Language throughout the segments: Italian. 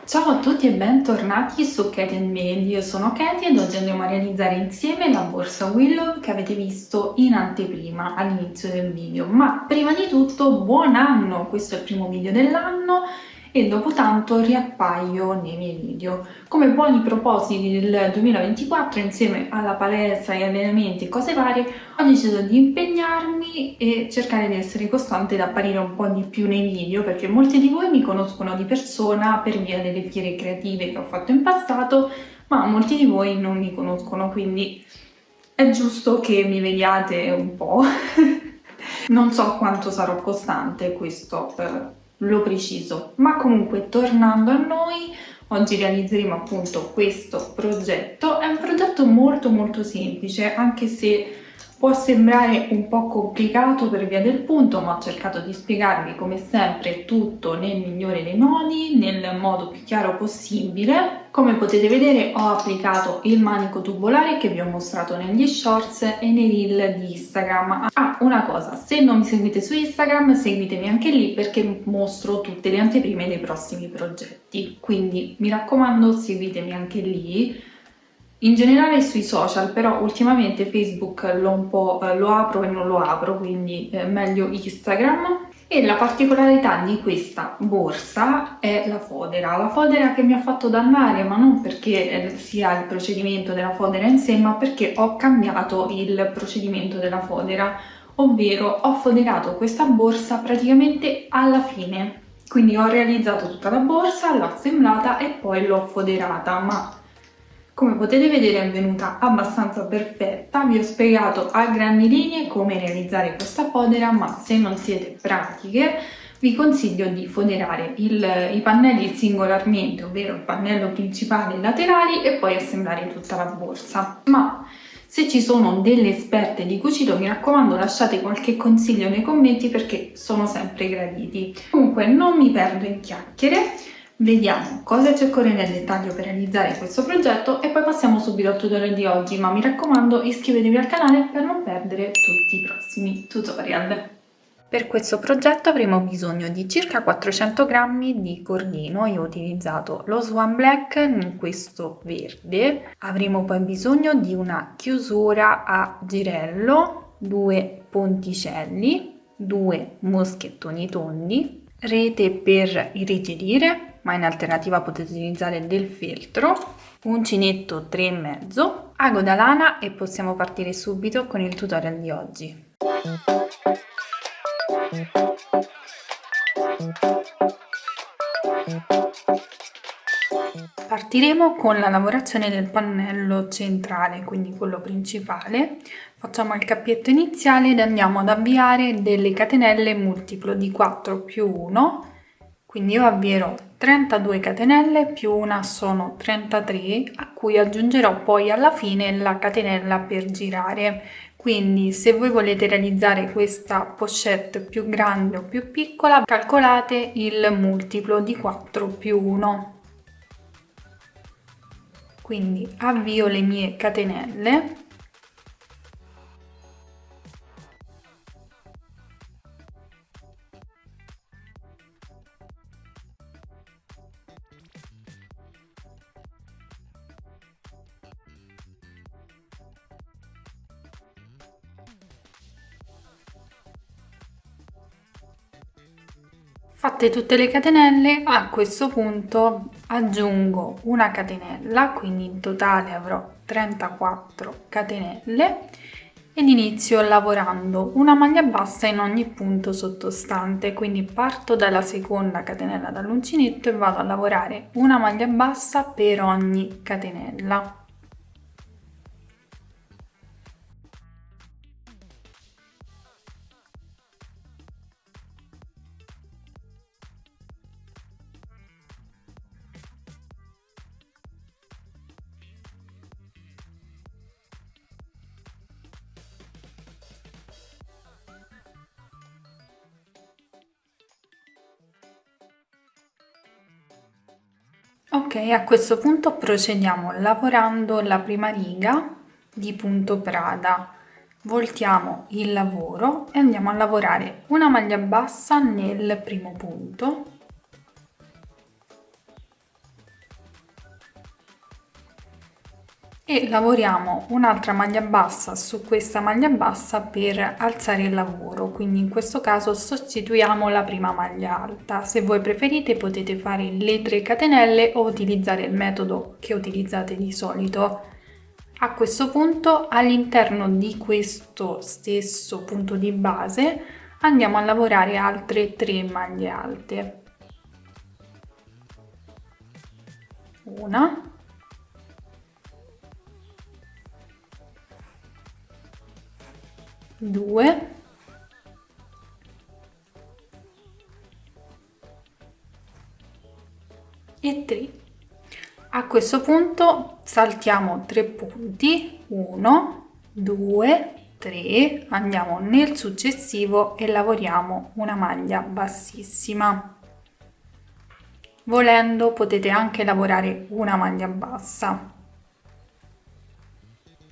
Ciao a tutti e bentornati su Katie Made. Io sono Katie ed oggi andiamo a realizzare insieme la borsa Willow che avete visto in anteprima all'inizio del video. Ma prima di tutto buon anno! Questo è il primo video dell'anno e dopo tanto riappaio nei miei video. Come buoni propositi del 2024, insieme alla palestra e allenamenti e cose varie, ho deciso di impegnarmi e cercare di essere costante ed apparire un po' di più nei video, perché molti di voi mi conoscono di persona per via delle fiere creative che ho fatto in passato, ma molti di voi non mi conoscono, quindi è giusto che mi vediate un po'. Non so quanto sarò costante, questo lo preciso, ma comunque tornando a noi, oggi realizzeremo appunto questo progetto. È un progetto molto semplice, anche se può sembrare un po' complicato per via del punto, ma ho cercato di spiegarvi come sempre tutto nel migliore dei modi, nel modo più chiaro possibile. Come potete vedere ho applicato il manico tubolare che vi ho mostrato negli shorts e nei reel di Instagram. Una cosa, se non mi seguite su Instagram seguitemi anche lì perché mostro tutte le anteprime dei prossimi progetti, quindi mi raccomando seguitemi anche lì. In generale sui social, però ultimamente Facebook lo apro e non lo apro, quindi meglio Instagram. E la particolarità di questa borsa è la fodera che mi ha fatto dannare, ma non perché sia il procedimento della fodera in sé, ma perché ho cambiato il procedimento della fodera, ovvero ho foderato questa borsa praticamente alla fine. Quindi ho realizzato tutta la borsa, l'ho assemblata e poi l'ho foderata, ma come potete vedere è venuta abbastanza perfetta. Vi ho spiegato a grandi linee come realizzare questa fodera, ma se non siete pratiche vi consiglio di foderare i pannelli singolarmente, ovvero il pannello principale e i laterali, e poi assemblare tutta la borsa. Ma se ci sono delle esperte di cucito, mi raccomando lasciate qualche consiglio nei commenti perché sono sempre graditi. Comunque non mi perdo in chiacchiere. Vediamo cosa ci occorre nel dettaglio per realizzare questo progetto e poi passiamo subito al tutorial di oggi, ma mi raccomando iscrivetevi al canale per non perdere tutti i prossimi tutorial. Per questo progetto avremo bisogno di circa 400 g di cordino. Io ho utilizzato lo Swan Black in questo verde. Avremo poi bisogno di una chiusura a girello, 2 ponticelli, 2 moschettoni tondi, rete per irrigidire, ma in alternativa potete utilizzare del feltro, uncinetto 3,5, ago da lana e possiamo partire subito con il tutorial di oggi. Partiremo con la lavorazione del pannello centrale, quindi quello principale. Facciamo il cappietto iniziale ed andiamo ad avviare delle catenelle multiplo di 4 più 1, quindi io avvierò 32 catenelle più una sono 33, a cui aggiungerò poi alla fine la catenella per girare. Quindi se voi volete realizzare questa pochette più grande o più piccola, calcolate il multiplo di 4 più 1. Quindi avvio le mie catenelle. Fatte tutte le catenelle, a questo punto aggiungo una catenella, quindi in totale avrò 34 catenelle ed inizio lavorando una maglia bassa in ogni punto sottostante, quindi parto dalla seconda catenella dall'uncinetto e vado a lavorare una maglia bassa per ogni catenella. Ok, a questo punto procediamo lavorando la prima riga di punto Prada. Voltiamo il lavoro e andiamo a lavorare una maglia bassa nel primo punto, e lavoriamo un'altra maglia bassa su questa maglia bassa per alzare il lavoro, quindi in questo caso sostituiamo la prima maglia alta. Se voi preferite potete fare le 3 catenelle o utilizzare il metodo che utilizzate di solito. A questo punto, all'interno di questo stesso punto di base andiamo a lavorare altre 3 maglie alte. Una, due, e 3. A questo punto saltiamo 3 punti, 1, 2, 3, andiamo nel successivo e lavoriamo una maglia bassissima. Volendo potete anche lavorare una maglia bassa.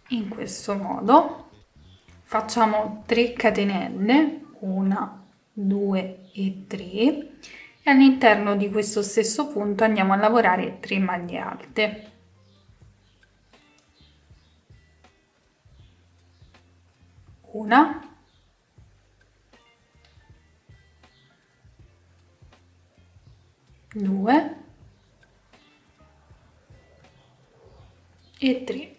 In questo modo facciamo 3 catenelle, 1, 2 e 3, e all'interno di questo stesso punto andiamo a lavorare 3 maglie alte. Una, due e 3.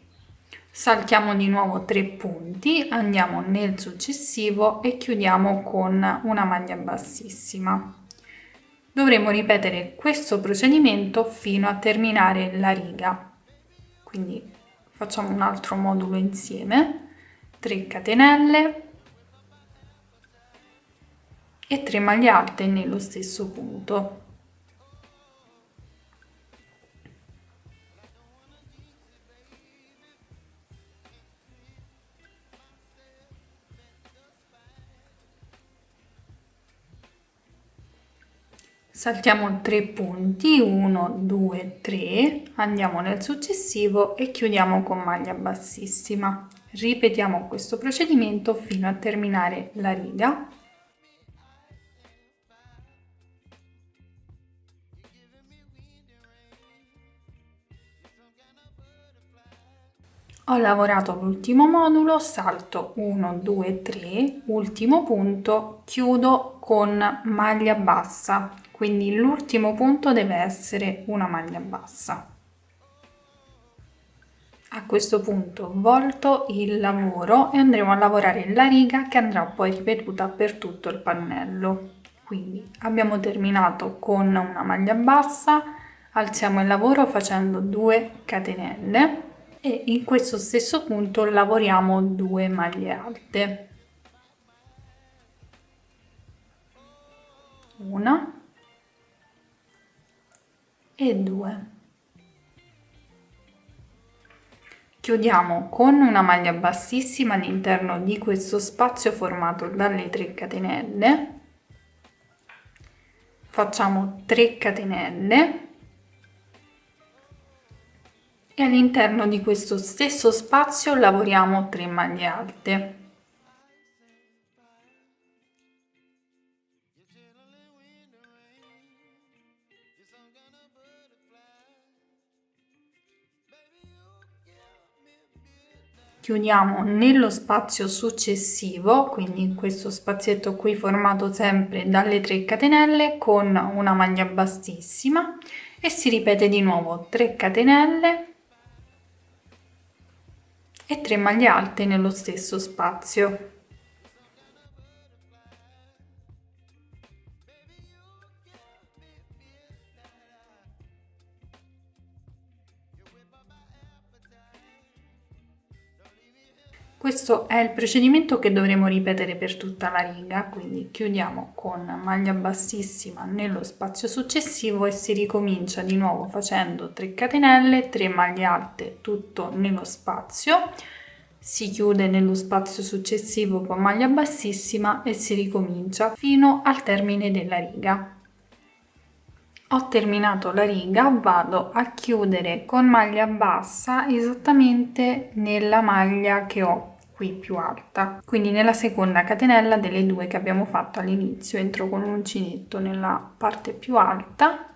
Saltiamo di nuovo 3 punti, andiamo nel successivo e chiudiamo con una maglia bassissima. Dovremo ripetere questo procedimento fino a terminare la riga. Quindi facciamo un altro modulo insieme, 3 catenelle e 3 maglie alte nello stesso punto. Saltiamo 3 punti, 1, 2, 3, andiamo nel successivo e chiudiamo con maglia bassissima. Ripetiamo questo procedimento fino a terminare la riga. Ho lavorato l'ultimo modulo, salto 1, 2, 3, ultimo punto, chiudo con maglia bassa, quindi l'ultimo punto deve essere una maglia bassa. A questo punto volto il lavoro e andremo a lavorare la riga che andrà poi ripetuta per tutto il pannello. Quindi abbiamo terminato con una maglia bassa, alziamo il lavoro facendo 2 catenelle e in questo stesso punto lavoriamo 2 maglie alte. Una e 2. Chiudiamo con una maglia bassissima all'interno di questo spazio formato dalle 3 catenelle. Facciamo 3 catenelle e all'interno di questo stesso spazio lavoriamo 3 maglie alte. Chiudiamo nello spazio successivo, quindi in questo spazietto qui formato sempre dalle 3 catenelle con una maglia bassissima e si ripete di nuovo 3 catenelle e 3 maglie alte nello stesso spazio. Questo è il procedimento che dovremo ripetere per tutta la riga, quindi chiudiamo con maglia bassissima nello spazio successivo e si ricomincia di nuovo facendo 3 catenelle, 3 maglie alte, tutto nello spazio, si chiude nello spazio successivo con maglia bassissima e si ricomincia fino al termine della riga. Ho terminato la riga, vado a chiudere con maglia bassa esattamente nella maglia che ho qui più alta, quindi nella seconda catenella delle 2 che abbiamo fatto all'inizio. Entro con l'uncinetto nella parte più alta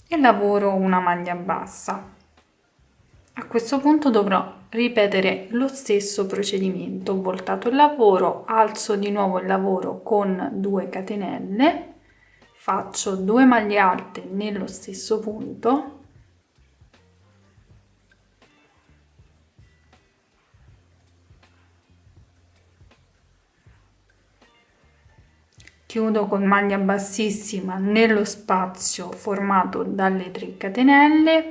e lavoro una maglia bassa. A questo punto dovrò ripetere lo stesso procedimento. Ho voltato il lavoro, alzo di nuovo il lavoro con 2 catenelle, faccio 2 maglie alte nello stesso punto, chiudo con maglia bassissima nello spazio formato dalle 3 catenelle,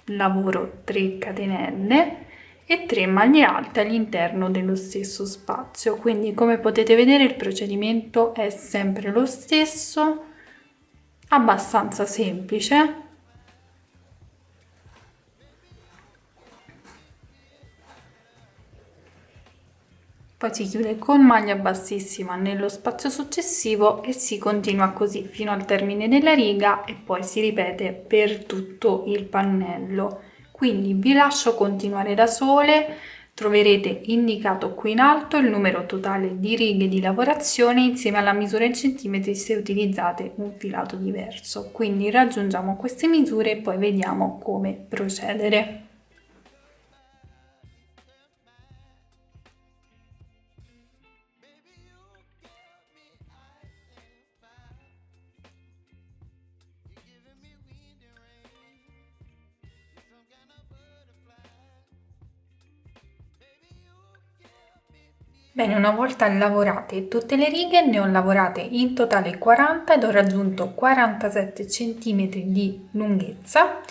lavoro 3 catenelle e 3 maglie alte all'interno dello stesso spazio. Quindi, come potete vedere, il procedimento è sempre lo stesso, abbastanza semplice. Poi si chiude con maglia bassissima nello spazio successivo e si continua così fino al termine della riga e poi si ripete per tutto il pannello. Quindi vi lascio continuare da sole. Troverete indicato qui in alto il numero totale di righe di lavorazione insieme alla misura in centimetri se utilizzate un filato diverso. Quindi raggiungiamo queste misure e poi vediamo come procedere. Bene, una volta lavorate tutte le righe, ne ho lavorate in totale 40 ed ho raggiunto 47 cm di lunghezza.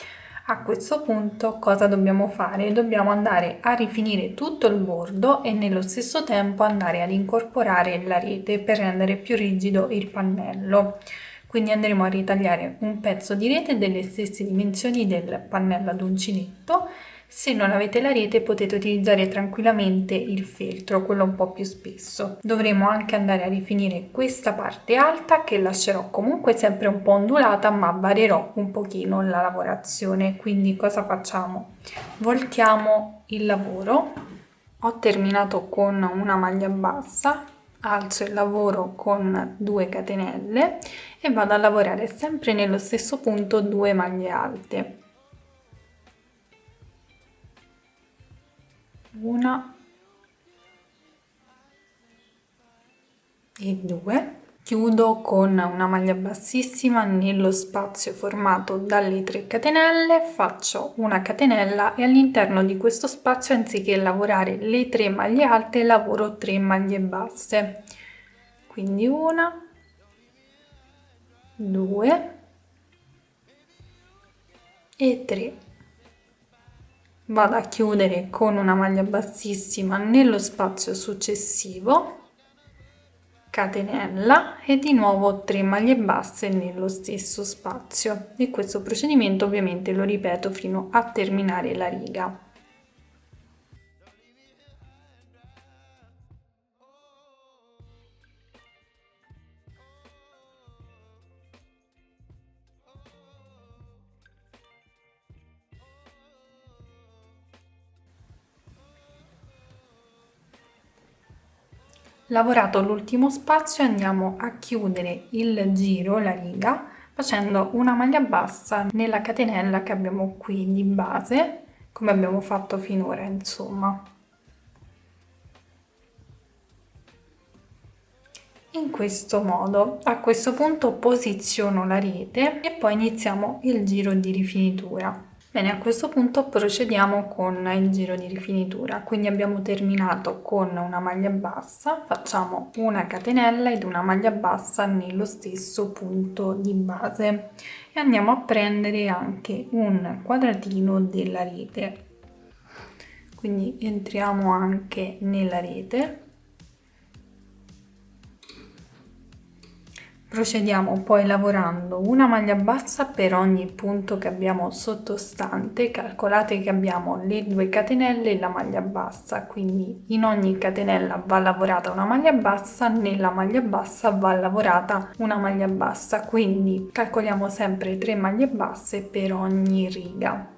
A questo punto cosa dobbiamo fare? Dobbiamo andare a rifinire tutto il bordo e nello stesso tempo andare ad incorporare la rete per rendere più rigido il pannello. Quindi andremo a ritagliare un pezzo di rete delle stesse dimensioni del pannello ad uncinetto. Se non avete la rete potete utilizzare tranquillamente il feltro, quello un po' più spesso. Dovremo anche andare a rifinire questa parte alta che lascerò comunque sempre un po' ondulata, ma varierò un pochino la lavorazione. Quindi cosa facciamo? Voltiamo il lavoro. Ho terminato con una maglia bassa, alzo il lavoro con 2 catenelle e vado a lavorare sempre nello stesso punto 2 maglie alte. Una e 2. Chiudo con una maglia bassissima nello spazio formato dalle 3 catenelle, faccio una catenella e all'interno di questo spazio, anziché lavorare le 3 maglie alte, lavoro 3 maglie basse. Quindi una, 2 e 3. Vado a chiudere con una maglia bassissima nello spazio successivo, catenella e di nuovo 3 maglie basse nello stesso spazio, e questo procedimento ovviamente lo ripeto fino a terminare la riga. Lavorato l'ultimo spazio andiamo a chiudere il giro, la riga, facendo una maglia bassa nella catenella che abbiamo qui di base, come abbiamo fatto finora, insomma. In questo modo. A questo punto posiziono la rete e poi iniziamo il giro di rifinitura. Bene, a questo punto procediamo con il giro di rifinitura, quindi abbiamo terminato con una maglia bassa, facciamo una catenella ed una maglia bassa nello stesso punto di base e andiamo a prendere anche un quadratino della rete, quindi entriamo anche nella rete. Procediamo poi lavorando una maglia bassa per ogni punto che abbiamo sottostante. Calcolate che abbiamo le 2 catenelle e la maglia bassa, quindi in ogni catenella va lavorata una maglia bassa, nella maglia bassa va lavorata una maglia bassa, quindi calcoliamo sempre 3 maglie basse per ogni riga.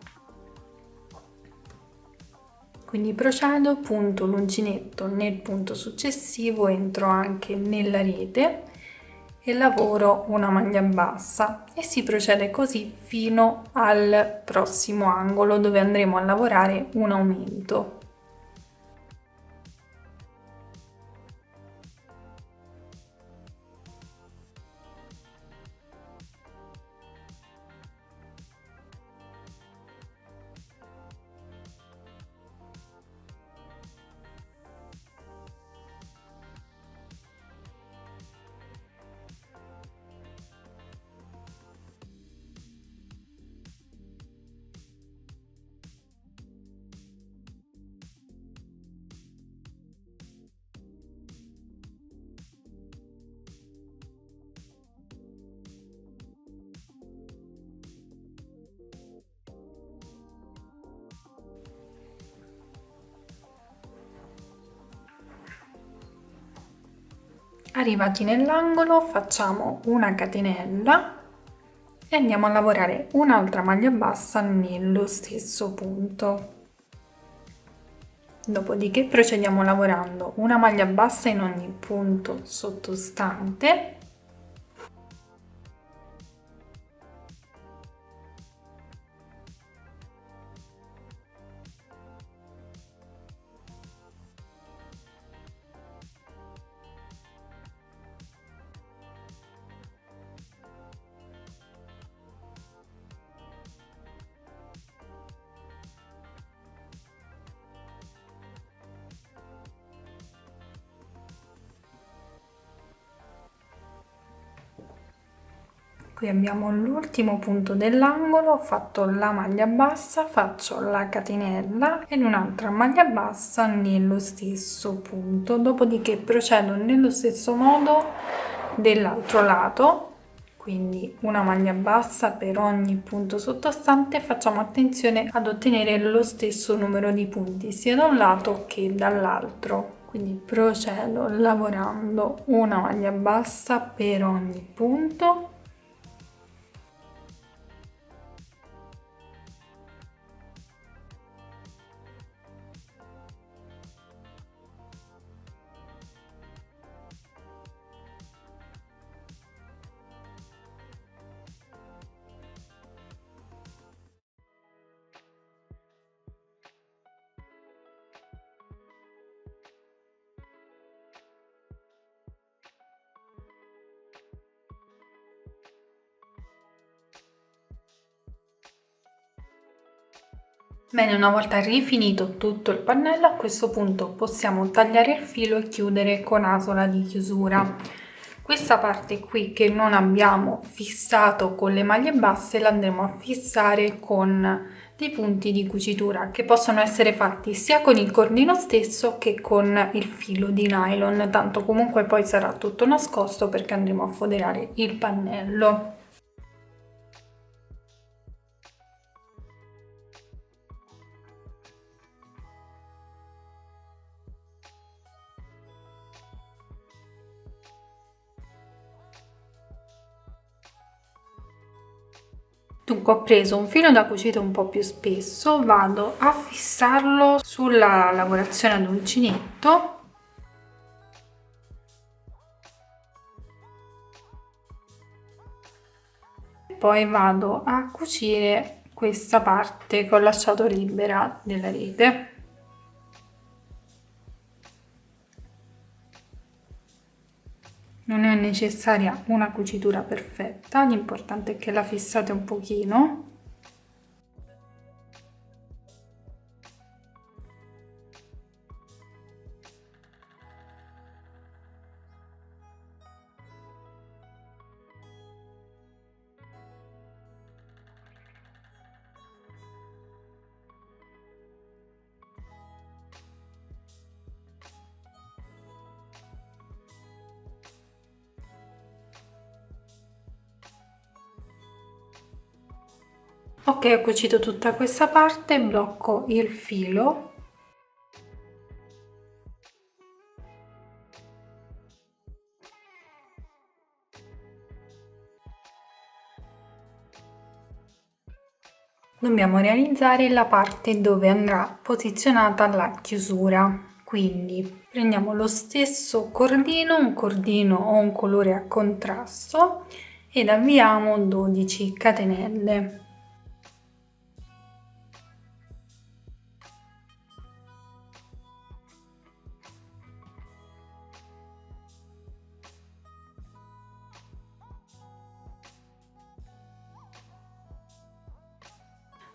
Quindi procedo, punto l'uncinetto nel punto successivo, entro anche nella rete e lavoro una maglia bassa e si procede così fino al prossimo angolo dove andremo a lavorare un aumento. Arrivati nell'angolo facciamo una catenella e andiamo a lavorare un'altra maglia bassa nello stesso punto. Dopodiché procediamo lavorando una maglia bassa in ogni punto sottostante . Qui abbiamo l'ultimo punto dell'angolo, ho fatto la maglia bassa, faccio la catenella ed un'altra maglia bassa nello stesso punto, dopodiché procedo nello stesso modo dell'altro lato, quindi una maglia bassa per ogni punto sottostante. Facciamo attenzione ad ottenere lo stesso numero di punti sia da un lato che dall'altro, quindi procedo lavorando una maglia bassa per ogni punto . Bene, una volta rifinito tutto il pannello, a questo punto possiamo tagliare il filo e chiudere con asola di chiusura. Questa parte qui che non abbiamo fissato con le maglie basse la andremo a fissare con dei punti di cucitura che possono essere fatti sia con il cordino stesso che con il filo di nylon, tanto comunque poi sarà tutto nascosto perché andremo a foderare il pannello. Dunque ho preso un filo da cucito un po' più spesso, vado a fissarlo sulla lavorazione ad uncinetto e poi vado a cucire questa parte che ho lasciato libera della rete. Non è necessaria una cucitura perfetta, l'importante è che la fissate un pochino. Ok, ho cucito tutta questa parte, blocco il filo . Dobbiamo realizzare la parte dove andrà posizionata la chiusura, Quindi prendiamo lo stesso cordino, un cordino o un colore a contrasto, ed avviamo 12 catenelle.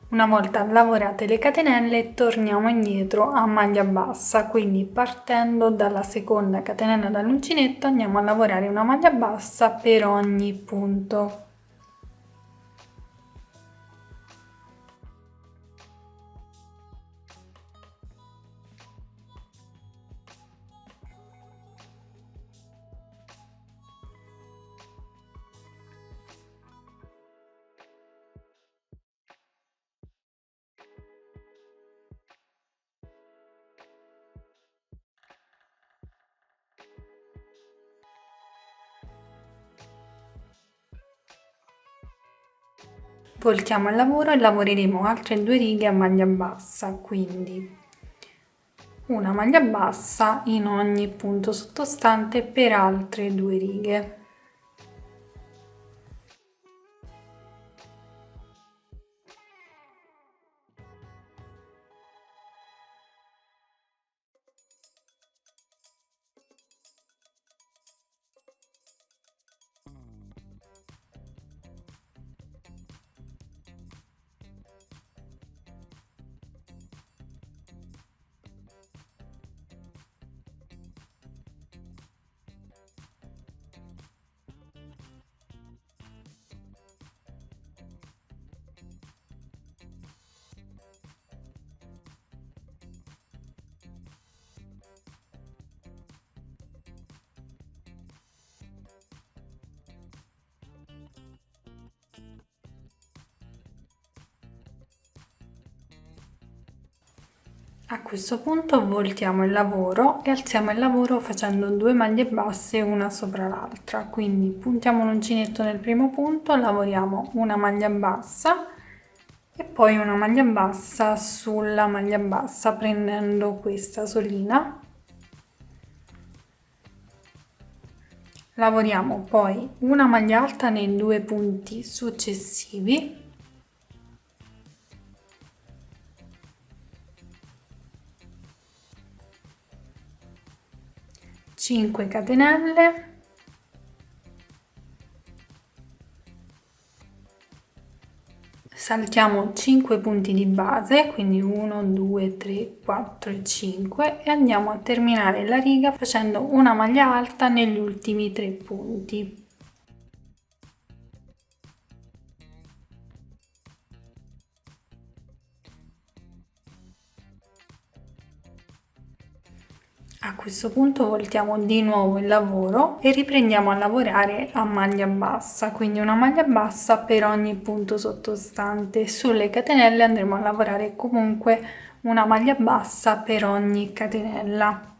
Una volta lavorate le catenelle torniamo indietro a maglia bassa, quindi partendo dalla seconda catenella dall'uncinetto andiamo a lavorare una maglia bassa per ogni punto. Voltiamo il lavoro e lavoreremo altre 2 righe a maglia bassa, quindi una maglia bassa in ogni punto sottostante per altre 2 righe. A questo punto voltiamo il lavoro e alziamo il lavoro facendo 2 maglie basse una sopra l'altra, quindi puntiamo l'uncinetto nel primo punto, lavoriamo una maglia bassa e poi una maglia bassa sulla maglia bassa prendendo questa solina. Lavoriamo poi una maglia alta nei 2 punti successivi, cinque catenelle, saltiamo 5 punti di base, quindi 1 2 3 4 e 5, e andiamo a terminare la riga facendo una maglia alta negli ultimi 3 punti. A questo punto voltiamo di nuovo il lavoro e riprendiamo a lavorare a maglia bassa, quindi una maglia bassa per ogni punto sottostante. Sulle catenelle andremo a lavorare comunque una maglia bassa per ogni catenella.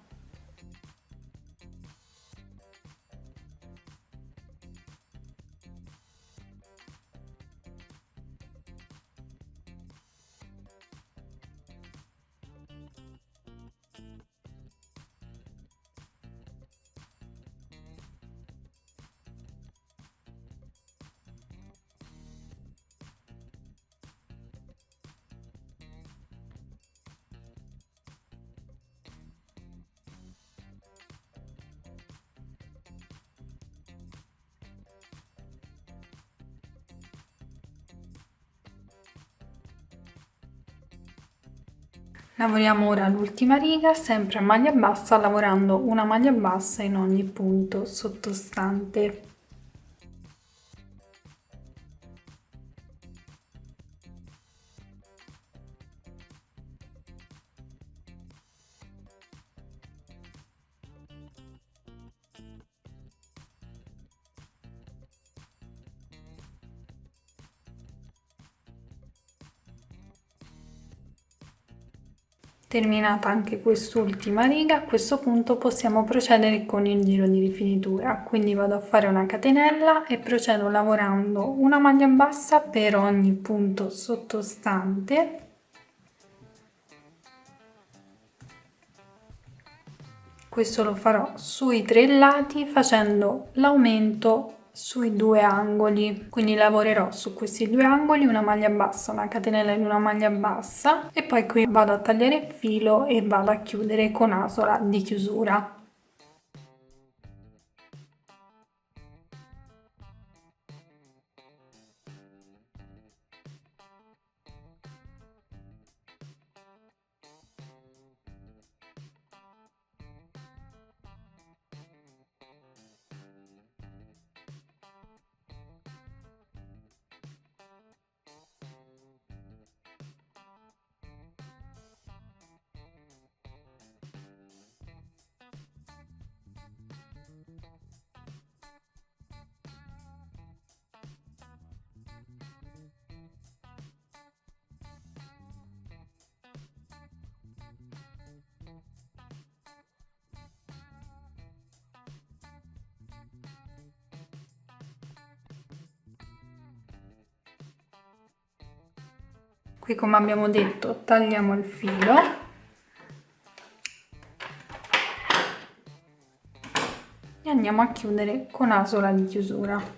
Lavoriamo ora l'ultima riga sempre a maglia bassa, lavorando una maglia bassa in ogni punto sottostante. Terminata anche quest'ultima riga, a questo punto possiamo procedere con il giro di rifinitura, quindi vado a fare una catenella e procedo lavorando una maglia bassa per ogni punto sottostante, Questo lo farò sui 3 lati facendo l'aumento sui 2 angoli, quindi lavorerò su questi 2 angoli una maglia bassa, una catenella in una maglia bassa e poi qui vado a tagliare il filo e vado a chiudere con asola di chiusura. Qui, come abbiamo detto, tagliamo il filo e andiamo a chiudere con asola di chiusura.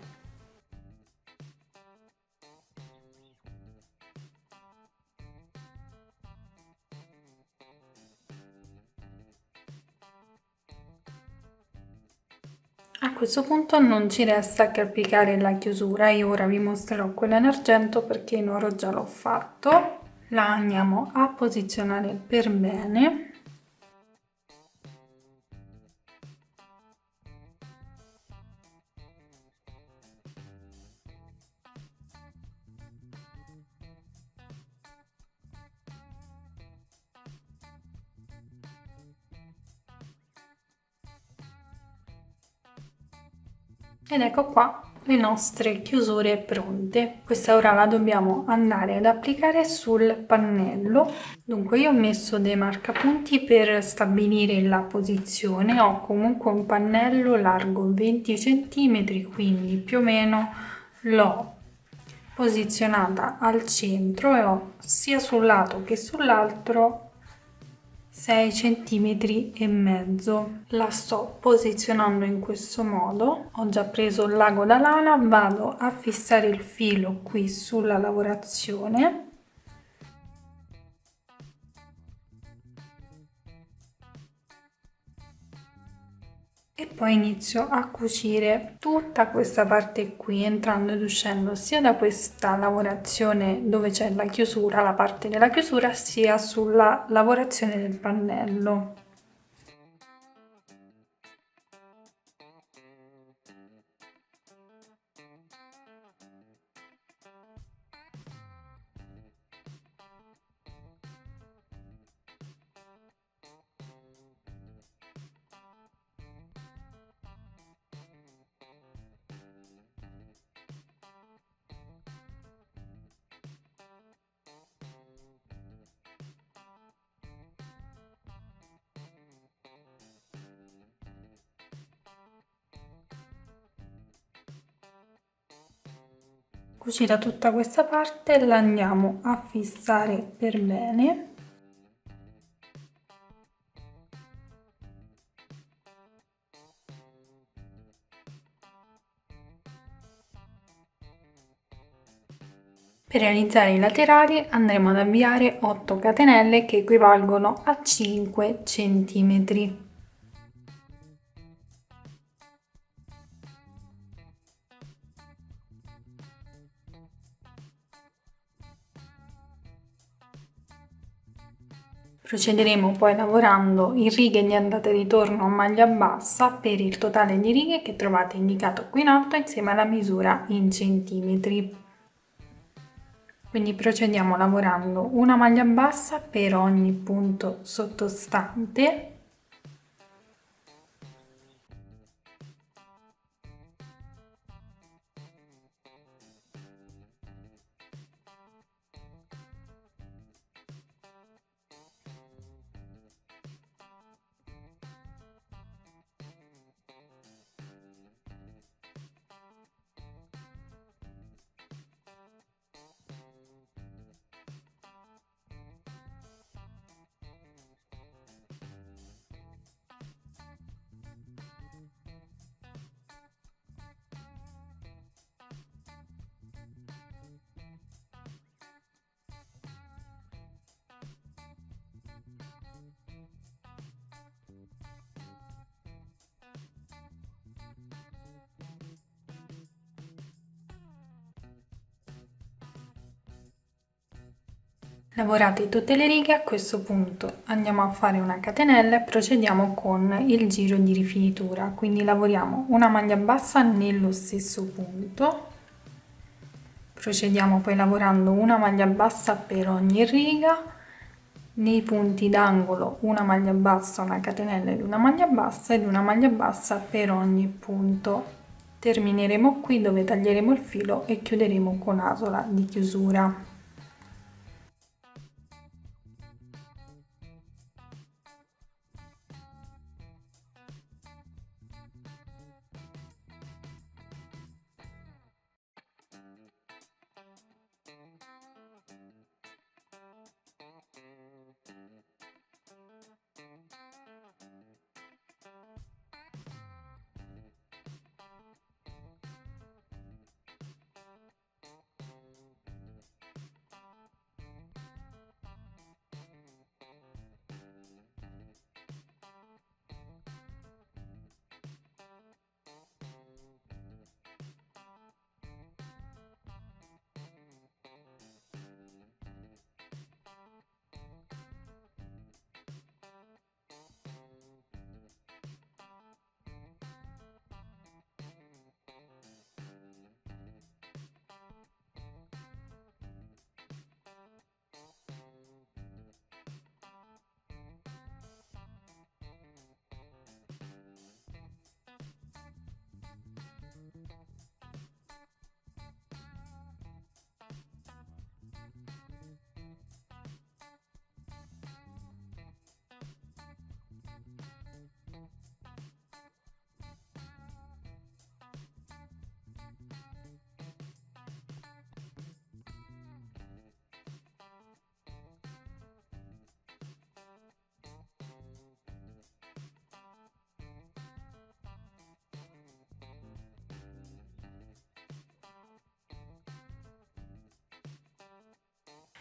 A questo punto non ci resta che applicare la chiusura. Io ora vi mostrerò quella in argento perché in oro già l'ho fatto. La andiamo a posizionare per bene. Ed ecco qua le nostre chiusure pronte. Questa ora la dobbiamo andare ad applicare sul pannello. Dunque io ho messo dei marcapunti per stabilire la posizione. Ho comunque un pannello largo 20 cm, quindi più o meno l'ho posizionata al centro e ho sia sul lato che sull'altro 6 centimetri e mezzo. La sto posizionando in questo modo. Ho già preso il lago da lana, vado a fissare il filo qui sulla lavorazione e poi inizio a cucire tutta questa parte qui, entrando ed uscendo sia da questa lavorazione dove c'è la chiusura, la parte della chiusura, sia sulla lavorazione del pannello. Cucita tutta questa parte, la andiamo a fissare per bene. Per realizzare i laterali andremo ad avviare 8 catenelle che equivalgono a 5 centimetri. Procederemo poi lavorando in righe di andata e ritorno a maglia bassa per il totale di righe che trovate indicato qui in alto insieme alla misura in centimetri. Quindi procediamo lavorando una maglia bassa per ogni punto sottostante. Lavorate tutte le righe, a questo punto andiamo a fare una catenella e procediamo con il giro di rifinitura, quindi lavoriamo una maglia bassa nello stesso punto, procediamo poi lavorando una maglia bassa per ogni riga, nei punti d'angolo una maglia bassa, una catenella ed una maglia bassa ed una maglia bassa per ogni punto. Termineremo qui dove taglieremo il filo e chiuderemo con asola di chiusura.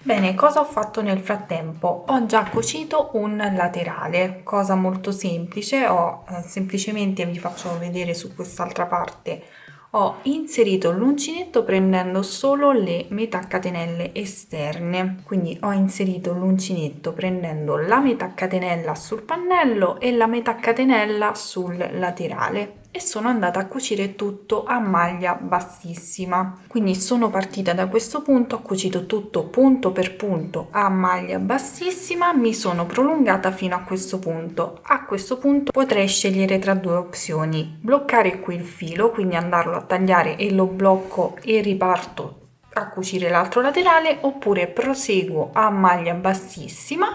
Bene, cosa ho fatto nel frattempo? Ho già cucito un laterale, cosa molto semplice, semplicemente vi faccio vedere su quest'altra parte, ho inserito l'uncinetto prendendo solo le metà catenelle esterne, quindi ho inserito l'uncinetto prendendo la metà catenella sul pannello e la metà catenella sul laterale e sono andata a cucire tutto a maglia bassissima. Quindi sono partita da questo punto, ho cucito tutto punto per punto a maglia bassissima, mi sono prolungata fino a questo punto. A questo punto potrei scegliere tra due opzioni: bloccare qui il filo, quindi andarlo a tagliare e lo blocco e riparto a cucire l'altro laterale, oppure proseguo a maglia bassissima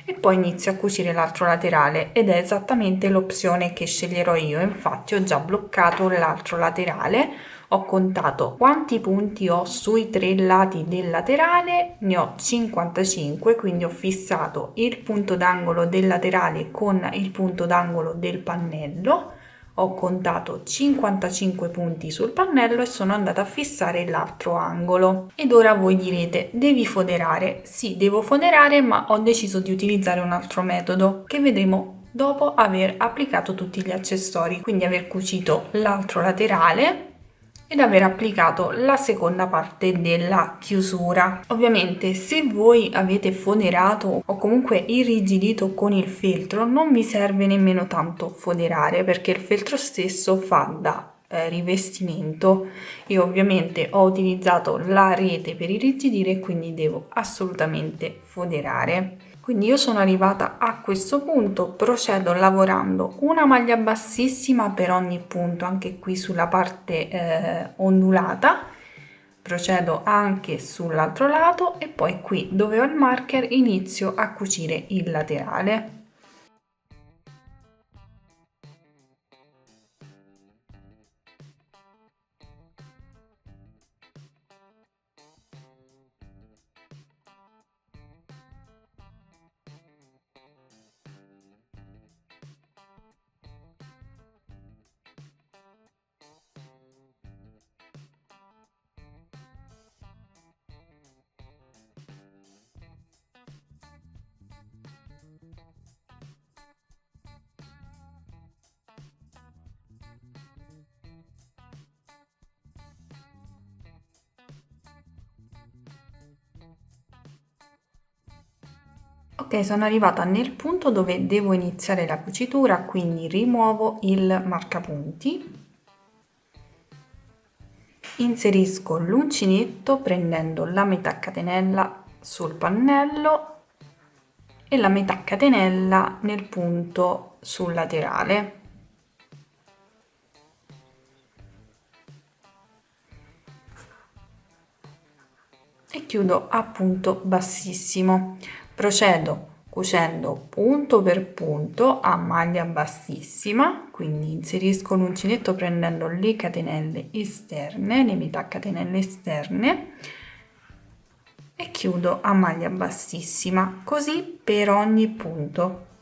e poi inizio a cucire l'altro laterale, ed è esattamente l'opzione che sceglierò io. Infatti ho già bloccato l'altro laterale, ho contato quanti punti ho sui 3 lati del laterale, ne ho 55, quindi ho fissato il punto d'angolo del laterale con il punto d'angolo del pannello, ho contato 55 punti sul pannello e sono andata a fissare l'altro angolo. Ed ora voi direte: devi foderare? Sì, devo foderare, ma ho deciso di utilizzare un altro metodo che vedremo dopo aver applicato tutti gli accessori, quindi aver cucito l'altro laterale ed aver applicato la seconda parte della chiusura. Ovviamente, se voi avete foderato o comunque irrigidito con il feltro, non vi serve nemmeno tanto foderare, perché il feltro stesso fa da rivestimento. Io ovviamente ho utilizzato la rete per irrigidire e quindi devo assolutamente foderare. Quindi io sono arrivata a questo punto, procedo lavorando una maglia bassissima per ogni punto, anche qui sulla parte ondulata, procedo anche sull'altro lato e poi qui dove ho il marker inizio a cucire il laterale. Ok, sono arrivata nel punto dove devo iniziare la cucitura, quindi rimuovo il marcapunti, inserisco l'uncinetto prendendo la metà catenella sul pannello e la metà catenella nel punto sul laterale. E chiudo a punto bassissimo. Procedo cucendo punto per punto a maglia bassissima, quindi inserisco l'uncinetto prendendo le catenelle esterne, le metà catenelle esterne, e chiudo a maglia bassissima, così per ogni punto.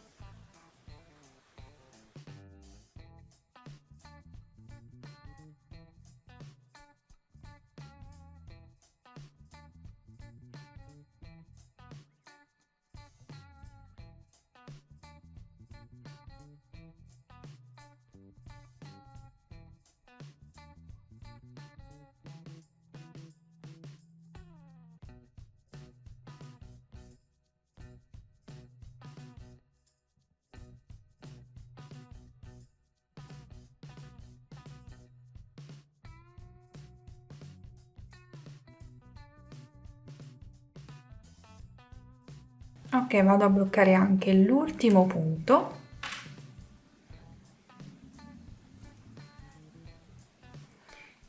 Ok, vado a bloccare anche l'ultimo punto.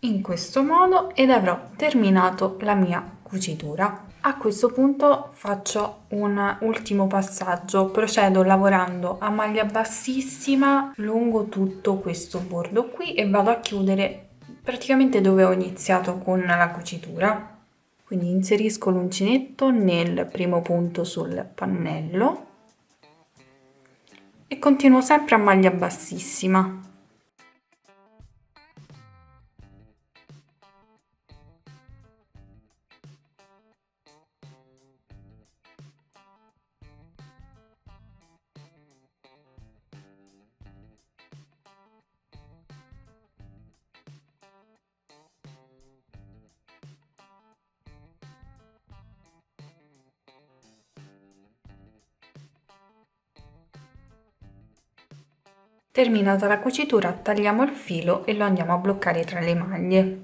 In questo modo ed avrò terminato la mia cucitura. A questo punto faccio un ultimo passaggio, procedo lavorando a maglia bassissima lungo tutto questo bordo qui e vado a chiudere praticamente dove ho iniziato con la cucitura. Quindi inserisco l'uncinetto nel primo punto sul pannello e continuo sempre a maglia bassissima. Terminata la cucitura, tagliamo il filo e lo andiamo a bloccare tra le maglie.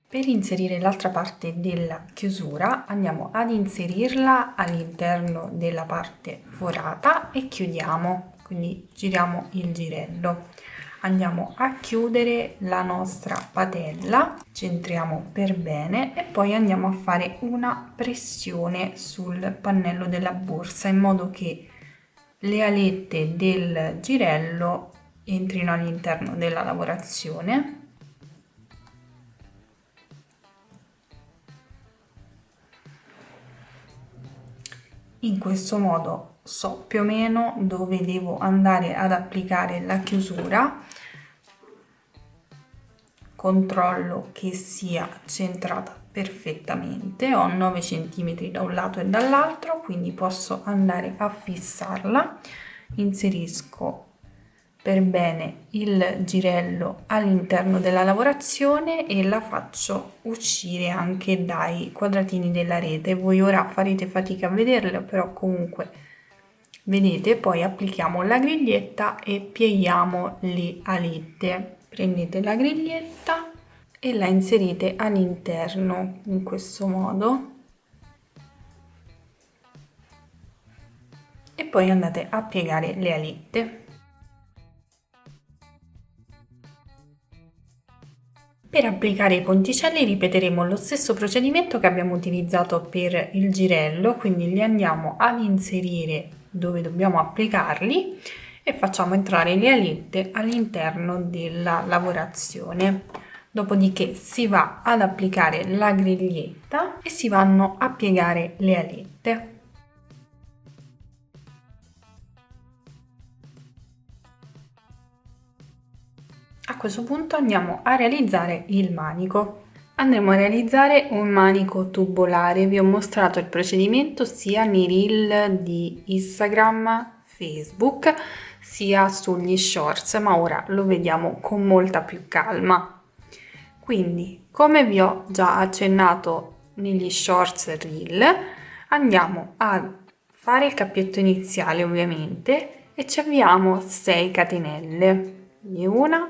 Per inserire l'altra parte della chiusura andiamo ad inserirla all'interno della parte forata e chiudiamo, quindi giriamo il girello. Andiamo a chiudere la nostra patella, centriamo per bene e poi andiamo a fare una pressione sul pannello della borsa in modo che le alette del girello entrino all'interno della lavorazione. In questo modo so più o meno dove devo andare ad applicare la chiusura, controllo che sia centrata perfettamente, ho 9 cm da un lato e dall'altro, quindi posso andare a fissarla, inserisco per bene il girello all'interno della lavorazione e la faccio uscire anche dai quadratini della rete. Voi ora farete fatica a vederlo, però comunque vedete. Poi applichiamo la griglietta e pieghiamo le alette. Prendete la griglietta e la inserite all'interno in questo modo e poi andate a piegare le alette. Per applicare i ponticelli ripeteremo lo stesso procedimento che abbiamo utilizzato per il girello, quindi li andiamo ad inserire dove dobbiamo applicarli e facciamo entrare le alette all'interno della lavorazione. Dopodiché si va ad applicare la griglietta e si vanno a piegare le alette. A questo punto andiamo a realizzare il manico. Andremo a realizzare un manico tubolare. Vi ho mostrato il procedimento sia nei reel di Instagram, Facebook, sia sugli shorts, ma ora lo vediamo con molta più calma. Quindi, come vi ho già accennato negli shorts reel, andiamo a fare il cappietto iniziale ovviamente e ci avviamo 6 catenelle. Quindi 1,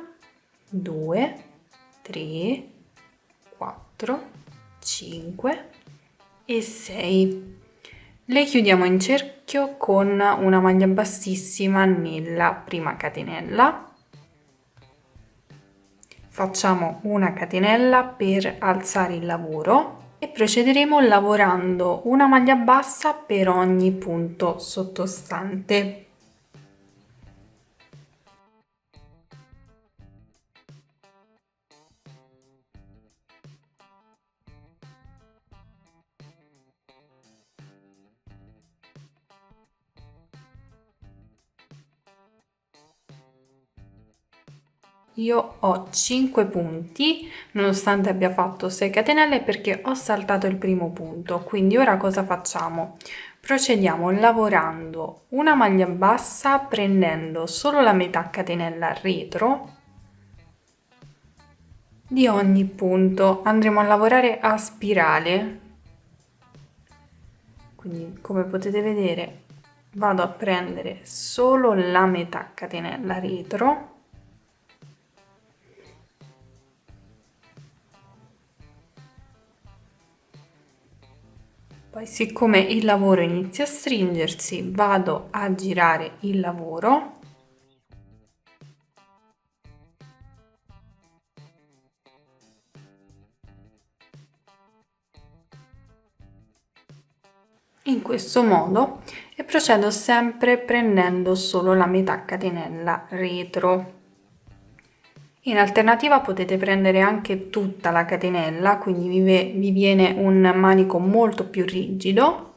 2, 3, 4, 5 e 6. Le chiudiamo in cerchio con una maglia bassissima nella prima catenella. Facciamo una catenella per alzare il lavoro e procederemo lavorando una maglia bassa per ogni punto sottostante. Io ho 5 punti nonostante abbia fatto 6 catenelle perché ho saltato il primo punto. Quindi ora cosa facciamo? Procediamo lavorando una maglia bassa prendendo solo la metà catenella retro di ogni punto. Andremo a lavorare a spirale, quindi come potete vedere vado a prendere solo la metà catenella retro. Poi, siccome il lavoro inizia a stringersi, vado a girare il lavoro in questo modo e procedo sempre prendendo solo la metà catenella retro. In alternativa potete prendere anche tutta la catenella, quindi vi viene un manico molto più rigido.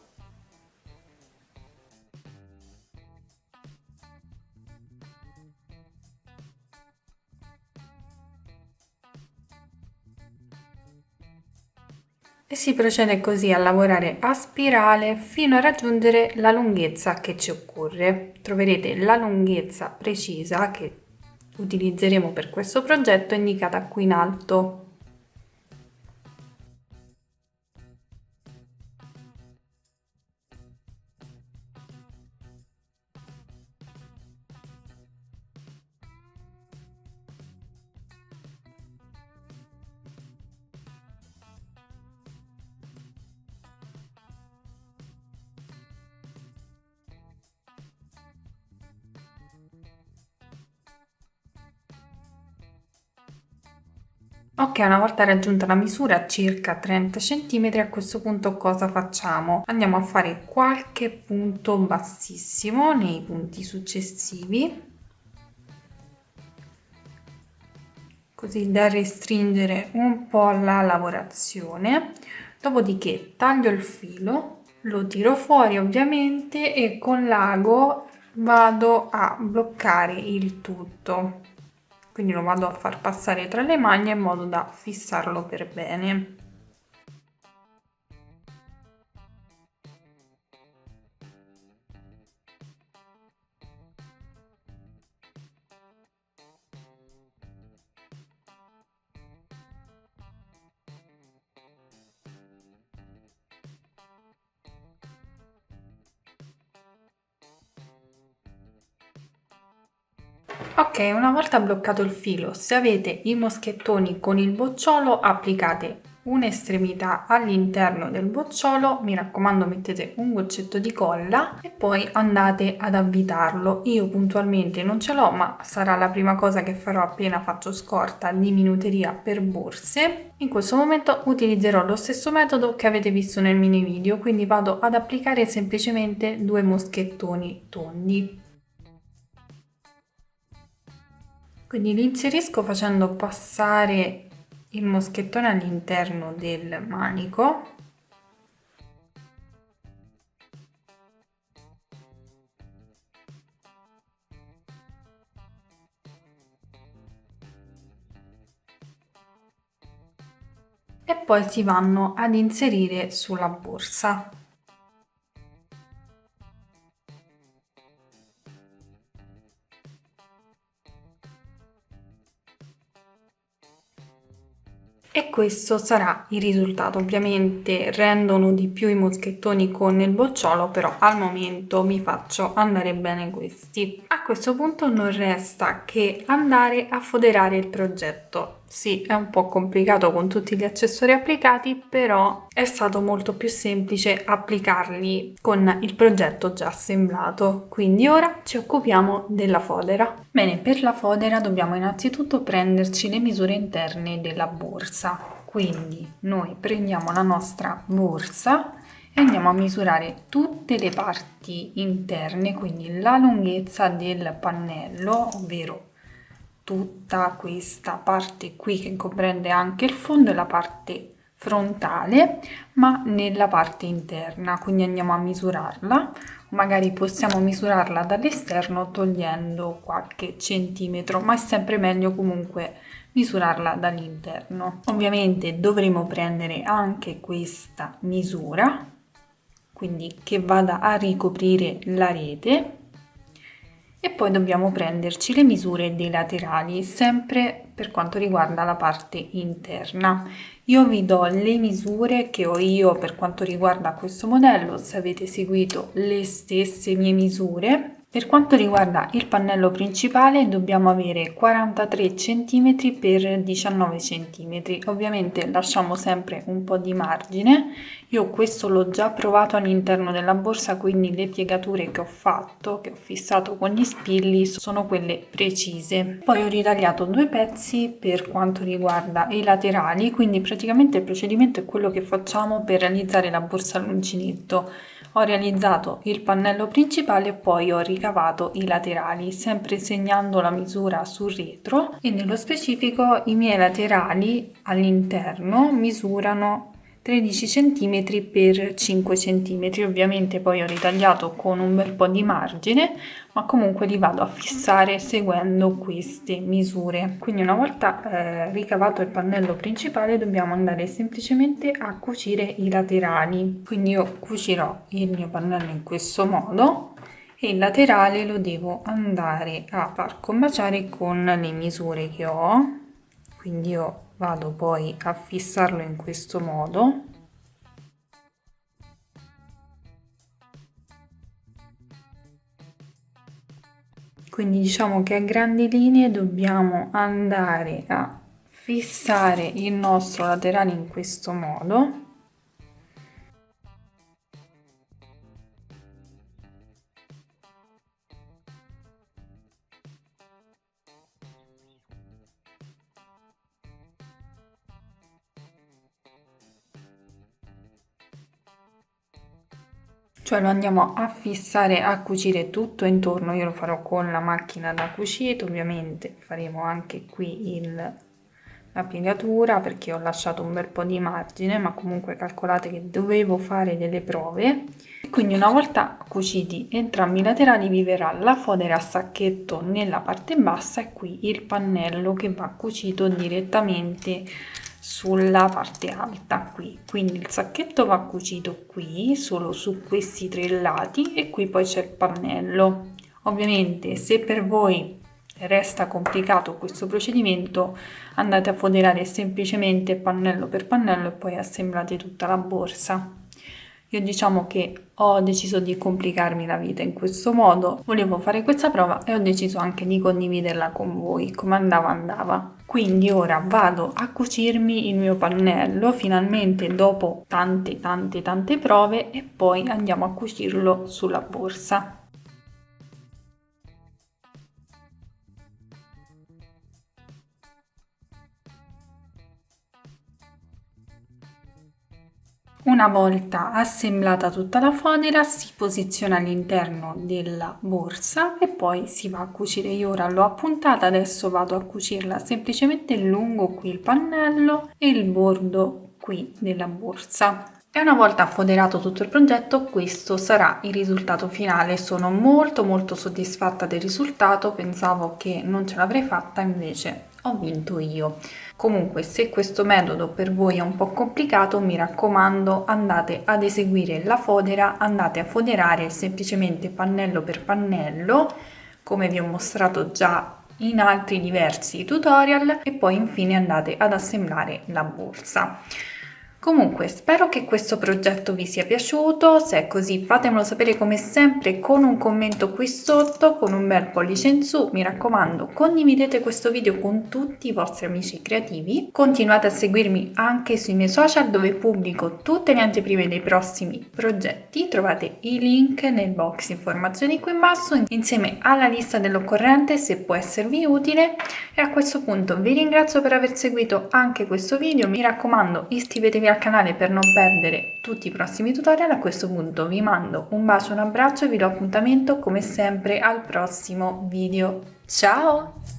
E si procede così a lavorare a spirale fino a raggiungere la lunghezza che ci occorre. Troverete la lunghezza precisa che utilizzeremo per questo progetto indicata qui in alto. Ok, una volta raggiunta la misura circa 30 cm, a questo punto cosa facciamo? Andiamo a fare qualche punto bassissimo nei punti successivi, così da restringere un po' la lavorazione. Dopodiché taglio il filo, lo tiro fuori ovviamente e con l'ago vado a bloccare il tutto. Quindi lo vado a far passare tra le maglie in modo da fissarlo per bene. Ok, una volta bloccato il filo, se avete i moschettoni con il bocciolo, applicate un'estremità all'interno del bocciolo, mi raccomando mettete un goccetto di colla e poi andate ad avvitarlo. Io puntualmente non ce l'ho, ma sarà la prima cosa che farò appena faccio scorta di minuteria per borse. In questo momento utilizzerò lo stesso metodo che avete visto nel mini video, quindi vado ad applicare semplicemente 2 moschettoni tondi. Quindi li inserisco facendo passare il moschettone all'interno del manico e poi si vanno ad inserire sulla borsa. e questo sarà il risultato. Ovviamente rendono di più i moschettoni con il bocciolo, però al momento mi faccio andare bene questi. A questo punto non resta che andare a foderare il progetto. Sì, è un po' complicato con tutti gli accessori applicati, però è stato molto più semplice applicarli con il progetto già assemblato. Quindi ora ci occupiamo della fodera. Bene, per la fodera dobbiamo innanzitutto prenderci le misure interne della borsa. Quindi noi prendiamo la nostra borsa e andiamo a misurare tutte le parti interne, quindi la lunghezza del pannello, ovvero tutta questa parte qui che comprende anche il fondo e la parte frontale, ma nella parte interna, quindi andiamo a misurarla. Magari possiamo misurarla dall'esterno togliendo qualche centimetro, ma è sempre meglio comunque misurarla dall'interno. Ovviamente dovremo prendere anche questa misura, quindi che vada a ricoprire la rete, e poi dobbiamo prenderci le misure dei laterali, sempre per quanto riguarda la parte interna. Io vi do le misure che ho io per quanto riguarda questo modello, se avete seguito le stesse mie misure. Per quanto riguarda il pannello principale dobbiamo avere 43 cm x 19 cm. Ovviamente lasciamo sempre un po' di margine. Io questo l'ho già provato all'interno della borsa, quindi le piegature che ho fatto, che ho fissato con gli spilli, sono quelle precise. Poi ho ritagliato due pezzi per quanto riguarda i laterali, quindi praticamente il procedimento è quello che facciamo per realizzare la borsa all'uncinetto. Ho realizzato il pannello principale e poi ho ricavato i laterali, sempre segnando la misura sul retro, e nello specifico i miei laterali all'interno misurano 13 cm x 5 cm. Ovviamente poi ho ritagliato con un bel po' di margine, ma comunque li vado a fissare seguendo queste misure. Quindi una volta ricavato il pannello principale dobbiamo andare semplicemente a cucire i laterali. Quindi io cucirò il mio pannello in questo modo e il laterale lo devo andare a far combaciare con le misure che ho. Quindi io vado poi a fissarlo in questo modo. Quindi diciamo che a grandi linee dobbiamo andare a fissare il nostro laterale in questo modo. Cioè lo andiamo a fissare, a cucire tutto intorno. Io lo farò con la macchina da cucito, ovviamente faremo anche qui la piegatura perché ho lasciato un bel po' di margine, ma comunque calcolate che dovevo fare delle prove. E quindi una volta cuciti entrambi i laterali vi verrà la fodera a sacchetto nella parte bassa e qui il pannello che va cucito direttamente sulla parte alta qui. Quindi il sacchetto va cucito qui solo su questi tre lati e qui poi c'è il pannello. Ovviamente se per voi resta complicato questo procedimento andate a foderare semplicemente pannello per pannello e poi assemblate tutta la borsa. Io diciamo che ho deciso di complicarmi la vita in questo modo, volevo fare questa prova e ho deciso anche di condividerla con voi, come andava. Quindi ora vado a cucirmi il mio pannello, finalmente dopo tante prove, e poi andiamo a cucirlo sulla borsa. Una volta assemblata tutta la fodera si posiziona all'interno della borsa e poi si va a cucire. Io ora l'ho appuntata, adesso vado a cucirla semplicemente lungo qui il pannello e il bordo qui della borsa. E una volta foderato tutto il progetto, questo sarà il risultato finale. Sono molto soddisfatta del risultato, pensavo che non ce l'avrei fatta, invece ho vinto io. Comunque, se questo metodo per voi è un po' complicato, mi raccomando, andate ad eseguire la fodera, andate a foderare semplicemente pannello per pannello, come vi ho mostrato già in altri diversi tutorial e poi infine andate ad assemblare la borsa. Comunque spero che questo progetto vi sia piaciuto, se è così fatemelo sapere come sempre con un commento qui sotto, con un bel pollice in su, mi raccomando condividete questo video con tutti i vostri amici creativi, continuate a seguirmi anche sui miei social dove pubblico tutte le anteprime dei prossimi progetti, trovate i link nel box informazioni qui in basso insieme alla lista dell'occorrente se può esservi utile e a questo punto vi ringrazio per aver seguito anche questo video, mi raccomando iscrivetevi al canale per non perdere tutti i prossimi tutorial. A questo punto vi mando un bacio, un abbraccio e vi do appuntamento come sempre al prossimo video. Ciao!